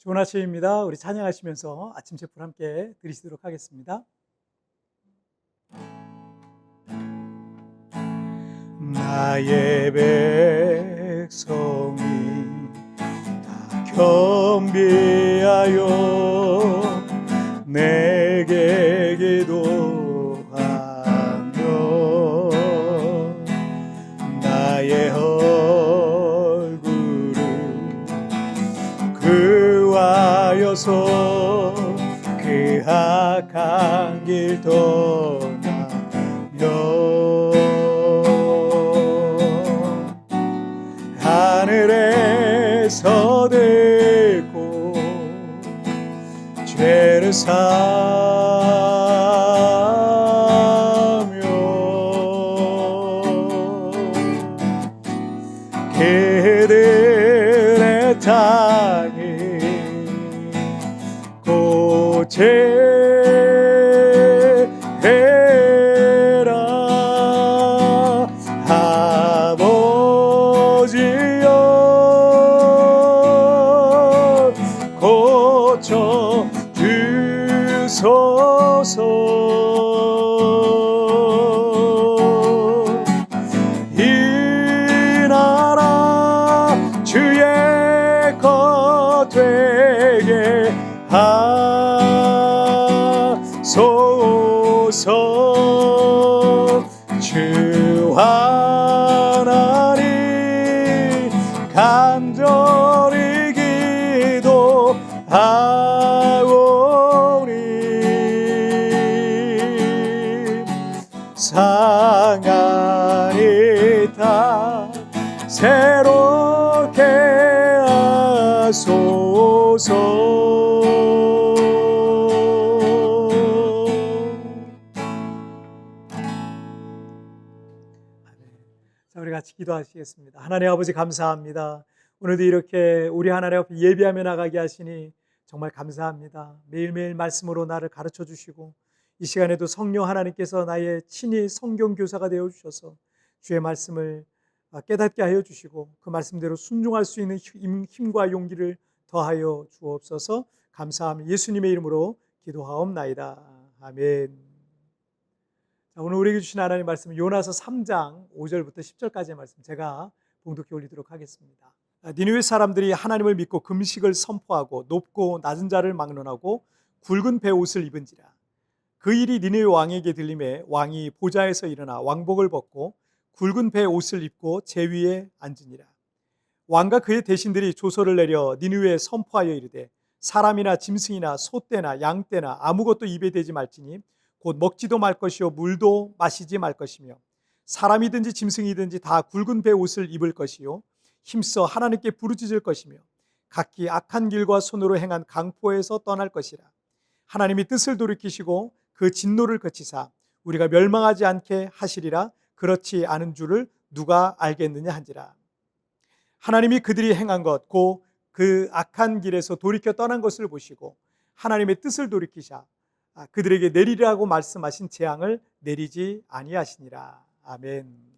좋은 아침입니다. 우리 찬양하시면서 아침 제풀 함께 드리시도록 하겠습니다. 나의 백성이 다 겸비하여 내게 기도하며 나의 얼굴을 그하여서 그 악한 길 떠나며 하늘에서 듣고 죄를 사며 그들의 땅이 고체해라 아버지여 고쳐 주소서. 이 나라 주의 것 되게 하소서. 주 하나님 간절히 기도하오니 상하니 다 새롭게 하소서. 자, 우리 같이 기도하시겠습니다. 하나님 아버지 감사합니다. 오늘도 이렇게 우리 하나님 앞에 예배하며 나가게 하시니 정말 감사합니다. 매일매일 말씀으로 나를 가르쳐 주시고 이 시간에도 성령 하나님께서 나의 친히 성경 교사가 되어 주셔서 주의 말씀을 깨닫게 하여 주시고 그 말씀대로 순종할 수 있는 힘과 용기를 더하여 주옵소서. 감사하며 예수님의 이름으로 기도하옵나이다. 아멘. 자, 오늘 우리에게 주신 하나님의 말씀은 요나서 3장 5절부터 10절까지의 말씀 제가 봉독해 올리도록 하겠습니다. 니느웨 사람들이 하나님을 믿고 금식을 선포하고 높고 낮은 자를 막론하고 굵은 베옷을 입은지라. 그 일이 니느웨 왕에게 들림에 왕이 보좌에서 일어나 왕복을 벗고 굵은 베옷을 입고 제위에 앉으니라. 왕과 그의 대신들이 조서를 내려 니느웨에 선포하여 이르되 사람이나 짐승이나 소떼나 양떼나 아무것도 입에 대지 말지니 곧 먹지도 말 것이요 물도 마시지 말 것이며 사람이든지 짐승이든지 다 굵은 베옷을 입을 것이요 힘써 하나님께 부르짖을 것이며 각기 악한 길과 손으로 행한 강포에서 떠날 것이라. 하나님이 뜻을 돌이키시고 그 진노를 그치사 우리가 멸망하지 않게 하시리라. 그렇지 않은 줄을 누가 알겠느냐 한지라. 하나님이 그들이 행한 것 곧 그 악한 길에서 돌이켜 떠난 것을 보시고 하나님의 뜻을 돌이키사 그들에게 내리라고 말씀하신 재앙을 내리지 아니하시니라. 아멘.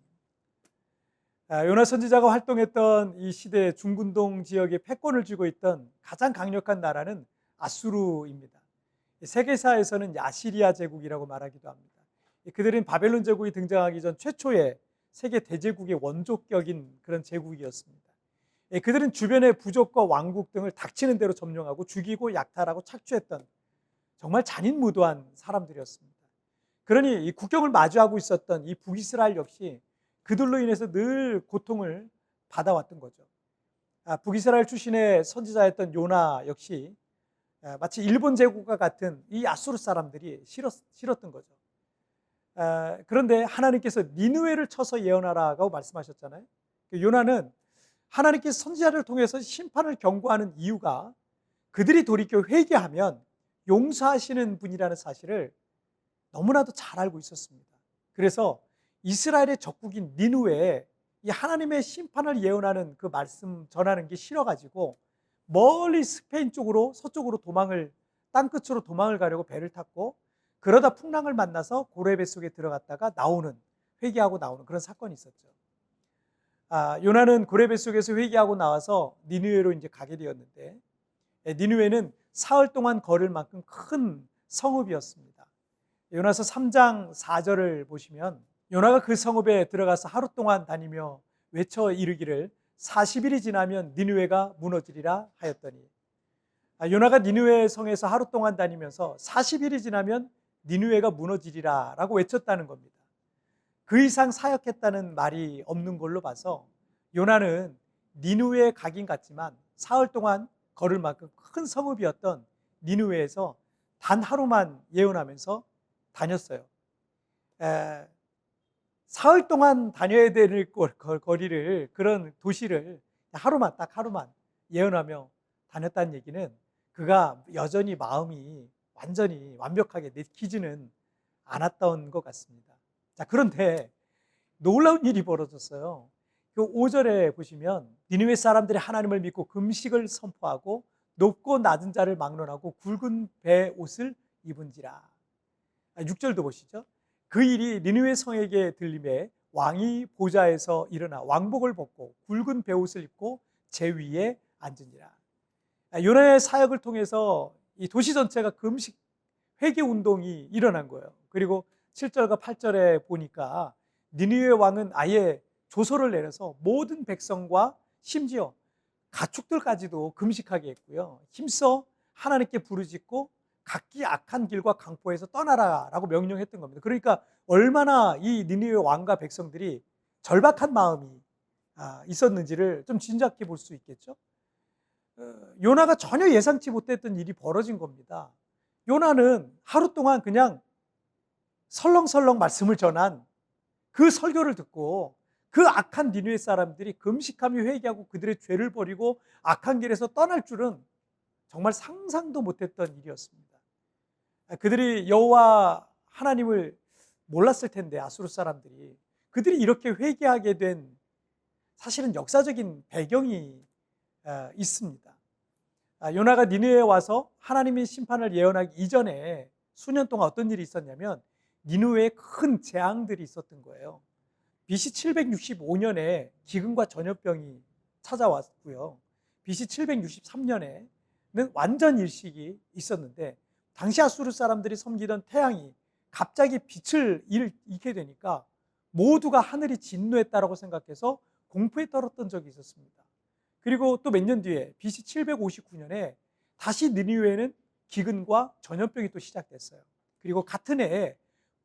요나 선지자가 활동했던 이 시대 중근동 지역에 패권을 쥐고 있던 가장 강력한 나라는 아수르입니다. 세계사에서는 아시리아 제국이라고 말하기도 합니다. 그들은 바벨론 제국이 등장하기 전 최초의 세계 대제국의 원조격인 그런 제국이었습니다. 그들은 주변의 부족과 왕국 등을 닥치는 대로 점령하고 죽이고 약탈하고 착취했던 정말 잔인무도한 사람들이었습니다. 그러니 이 국경을 마주하고 있었던 이 북이스라엘 역시 그들로 인해서 늘 고통을 받아왔던 거죠. 북이스라엘 출신의 선지자였던 요나 역시 마치 일본 제국과 같은 이 아수르 사람들이 싫었던 거죠. 그런데 하나님께서 니느웨를 쳐서 예언하라고 말씀하셨잖아요. 요나는 하나님께서 선지자를 통해서 심판을 경고하는 이유가 그들이 돌이켜 회개하면 용서하시는 분이라는 사실을 너무나도 잘 알고 있었습니다. 그래서 이스라엘의 적국인 니느웨에 이 하나님의 심판을 예언하는 그 말씀 전하는 게 싫어가지고 멀리 스페인 쪽으로 서쪽으로 땅끝으로 도망을 가려고 배를 탔고 그러다 풍랑을 만나서 고래 뱃속에 들어갔다가 회개하고 나오는 그런 사건이 있었죠. 요나는 고래 뱃속에서 회개하고 나와서 니느웨로 이제 가게 되었는데 니느웨는 사흘 동안 걸을 만큼 큰 성읍이었습니다. 요나서 3장 4절을 보시면 요나가 그 성읍에 들어가서 하루 동안 다니며 외쳐 이르기를 40일이 지나면 니느웨가 무너지리라 하였더니, 요나가 니느웨 성에서 하루 동안 다니면서 40일이 지나면 니느웨가 무너지리라 라고 외쳤다는 겁니다. 그 이상 사역했다는 말이 없는 걸로 봐서 요나는 니느웨에 가긴 갔지만 사흘 동안 걸을 만큼 큰 성읍이었던 니느웨에서 단 하루만 예언하면서 다녔어요. 사흘 동안 다녀야 될 거리를, 그런 도시를 하루만, 딱 하루만 예언하며 다녔다는 얘기는 그가 여전히 마음이 완전히 완벽하게 내키지는 않았던 것 같습니다. 자, 그런데 놀라운 일이 벌어졌어요. 그 5절에 보시면 니느웨 사람들이 하나님을 믿고 금식을 선포하고 높고 낮은 자를 막론하고 굵은 배 옷을 입은지라. 6절도 보시죠. 그 일이 니느웨 성에게 들림에 왕이 보좌에서 일어나 왕복을 벗고 굵은 베옷을 입고 제 위에 앉으니라. 요나의 사역을 통해서 이 도시 전체가 금식 회개 운동이 일어난 거예요. 그리고 7절과 8절에 보니까 니느웨 왕은 아예 조서를 내려서 모든 백성과 심지어 가축들까지도 금식하게 했고요. 힘써 하나님께 부르짖고 각기 악한 길과 강포에서 떠나라라고 명령했던 겁니다. 그러니까 얼마나 이 니느웨 왕과 백성들이 절박한 마음이 있었는지를 좀 짐작해 볼 수 있겠죠. 요나가 전혀 예상치 못했던 일이 벌어진 겁니다. 요나는 하루 동안 그냥 설렁설렁 말씀을 전한 그 설교를 듣고 그 악한 니느웨 사람들이 금식하며 회개하고 그들의 죄를 버리고 악한 길에서 떠날 줄은 정말 상상도 못했던 일이었습니다. 그들이 여호와 하나님을 몰랐을 텐데, 아수르 사람들이 그들이 이렇게 회개하게 된 사실은 역사적인 배경이 있습니다. 요나가 니느웨에 와서 하나님의 심판을 예언하기 이전에 수년 동안 어떤 일이 있었냐면 니느웨에 큰 재앙들이 있었던 거예요. BC 765년에 기근과 전염병이 찾아왔고요. BC 763년에는 완전 일식이 있었는데, 당시 아수르 사람들이 섬기던 태양이 갑자기 빛을 잃게 되니까 모두가 하늘이 진노했다라고 생각해서 공포에 떨었던 적이 있었습니다. 그리고 또 몇 년 뒤에 BC 759년에 다시 니느웨에는 기근과 전염병이 또 시작됐어요. 그리고 같은 해에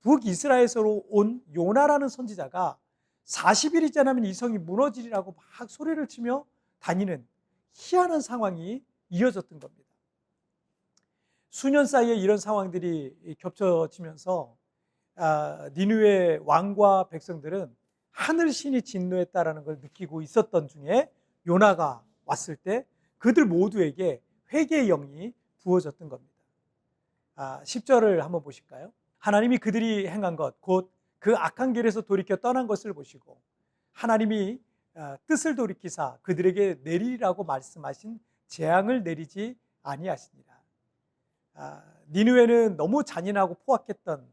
북이스라엘에서 온 요나라는 선지자가 40일이 지나면 이 성이 무너지리라고 막 소리를 치며 다니는 희한한 상황이 이어졌던 겁니다. 수년 사이에 이런 상황들이 겹쳐지면서 니느웨 왕과 백성들은 하늘신이 진노했다라는 걸 느끼고 있었던 중에 요나가 왔을 때 그들 모두에게 회개의 영이 부어졌던 겁니다. 10절을 한번 보실까요? 하나님이 그들이 행한 것, 곧 그 악한 길에서 돌이켜 떠난 것을 보시고 하나님이 뜻을 돌이키사 그들에게 내리라고 말씀하신 재앙을 내리지 아니하시니라. 니느웨는 너무 잔인하고 포악했던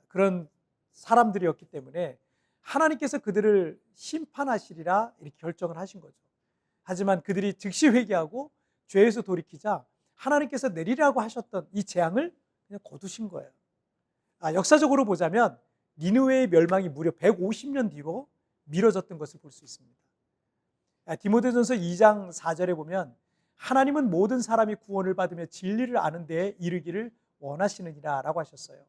그런 사람들이었기 때문에 하나님께서 그들을 심판하시리라 이렇게 결정을 하신 거죠. 하지만 그들이 즉시 회개하고 죄에서 돌이키자 하나님께서 내리라고 하셨던 이 재앙을 그냥 거두신 거예요. 역사적으로 보자면 니느웨의 멸망이 무려 150년 뒤로 미뤄졌던 것을 볼 수 있습니다. 디모데전서 2장 4절에 보면 하나님은 모든 사람이 구원을 받으며 진리를 아는 데에 이르기를 원하시느니라 라고 하셨어요.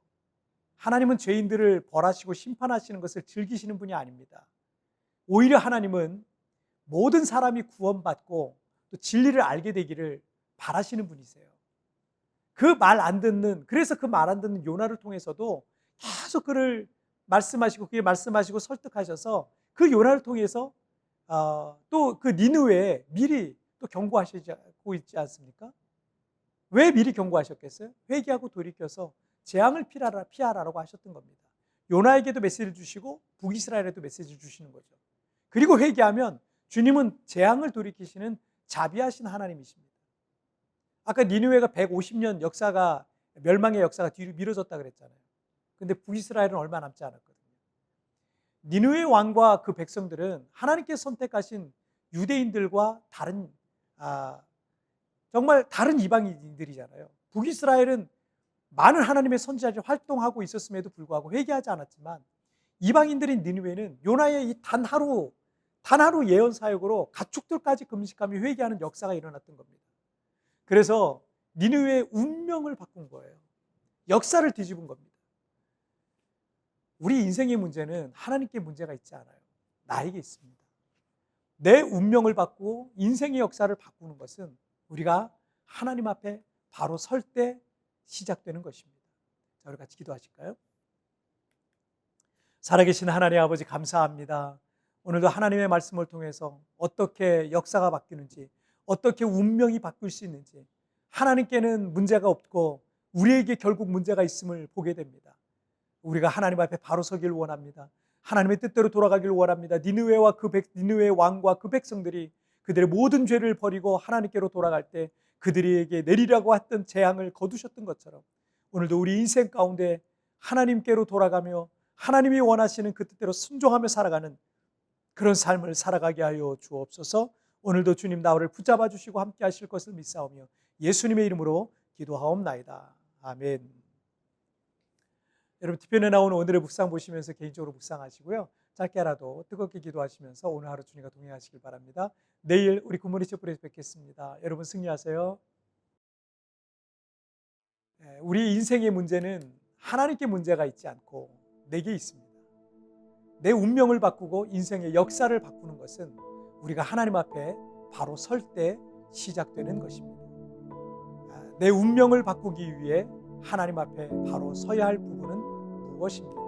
하나님은 죄인들을 벌하시고 심판하시는 것을 즐기시는 분이 아닙니다. 오히려 하나님은 모든 사람이 구원받고 또 진리를 알게 되기를 바라시는 분이세요. 그 말 안 듣는, 그래서 그 말 안 듣는 요나를 통해서도 계속 그를 말씀하시고 그게 말씀하시고 설득하셔서 그 요나를 통해서 또 그 니느웨에 미리 또 경고하시고 있지 않습니까? 왜 미리 경고하셨겠어요? 회개하고 돌이켜서 재앙을 피하라라고 하셨던 겁니다. 요나에게도 메시지를 주시고 북이스라엘에도 메시지를 주시는 거죠. 그리고 회개하면 주님은 재앙을 돌이키시는 자비하신 하나님이십니다. 아까 니느웨가 150년 역사가, 멸망의 역사가 뒤로 미뤄졌다 그랬잖아요. 근데 북이스라엘은 얼마 남지 않았거든요. 니느웨 왕과 그 백성들은 하나님께서 선택하신 유대인들과 다른 정말 다른 이방인들이잖아요. 북이스라엘은 많은 하나님의 선지자들이 활동하고 있었음에도 불구하고 회개하지 않았지만 이방인들인 니느웨는 요나의 이 단 하루 예언 사역으로 가축들까지 금식하며 회개하는 역사가 일어났던 겁니다. 그래서 니느웨의 운명을 바꾼 거예요. 역사를 뒤집은 겁니다. 우리 인생의 문제는 하나님께 문제가 있지 않아요. 나에게 있습니다. 내 운명을 바꾸고 인생의 역사를 바꾸는 것은 우리가 하나님 앞에 바로 설 때 시작되는 것입니다. 자, 우리 같이 기도하실까요? 살아계신 하나님 아버지 감사합니다. 오늘도 하나님의 말씀을 통해서 어떻게 역사가 바뀌는지, 어떻게 운명이 바뀔 수 있는지, 하나님께는 문제가 없고 우리에게 결국 문제가 있음을 보게 됩니다. 우리가 하나님 앞에 바로 서길 원합니다. 하나님의 뜻대로 돌아가길 원합니다. 니느웨의 왕과 그 백성들이 그들의 모든 죄를 버리고 하나님께로 돌아갈 때 그들에게 내리라고 했던 재앙을 거두셨던 것처럼 오늘도 우리 인생 가운데 하나님께로 돌아가며 하나님이 원하시는 그 뜻대로 순종하며 살아가는 그런 삶을 살아가게 하여 주옵소서. 오늘도 주님 나를 붙잡아 주시고 함께 하실 것을 믿사오며 예수님의 이름으로 기도하옵나이다. 아멘. 여러분 뒤편에 나오는 오늘의 묵상 보시면서 개인적으로 묵상하시고요. 짧게라도 뜨겁게 기도하시면서 오늘 하루 주님과 동행하시길 바랍니다. 내일 우리 굿모닝 촛불에서 뵙겠습니다. 여러분 승리하세요. 우리 인생의 문제는 하나님께 문제가 있지 않고 내게 있습니다. 내 운명을 바꾸고 인생의 역사를 바꾸는 것은 우리가 하나님 앞에 바로 설 때 시작되는 것입니다. 내 운명을 바꾸기 위해 하나님 앞에 바로 서야 할 부분은 무엇입니까?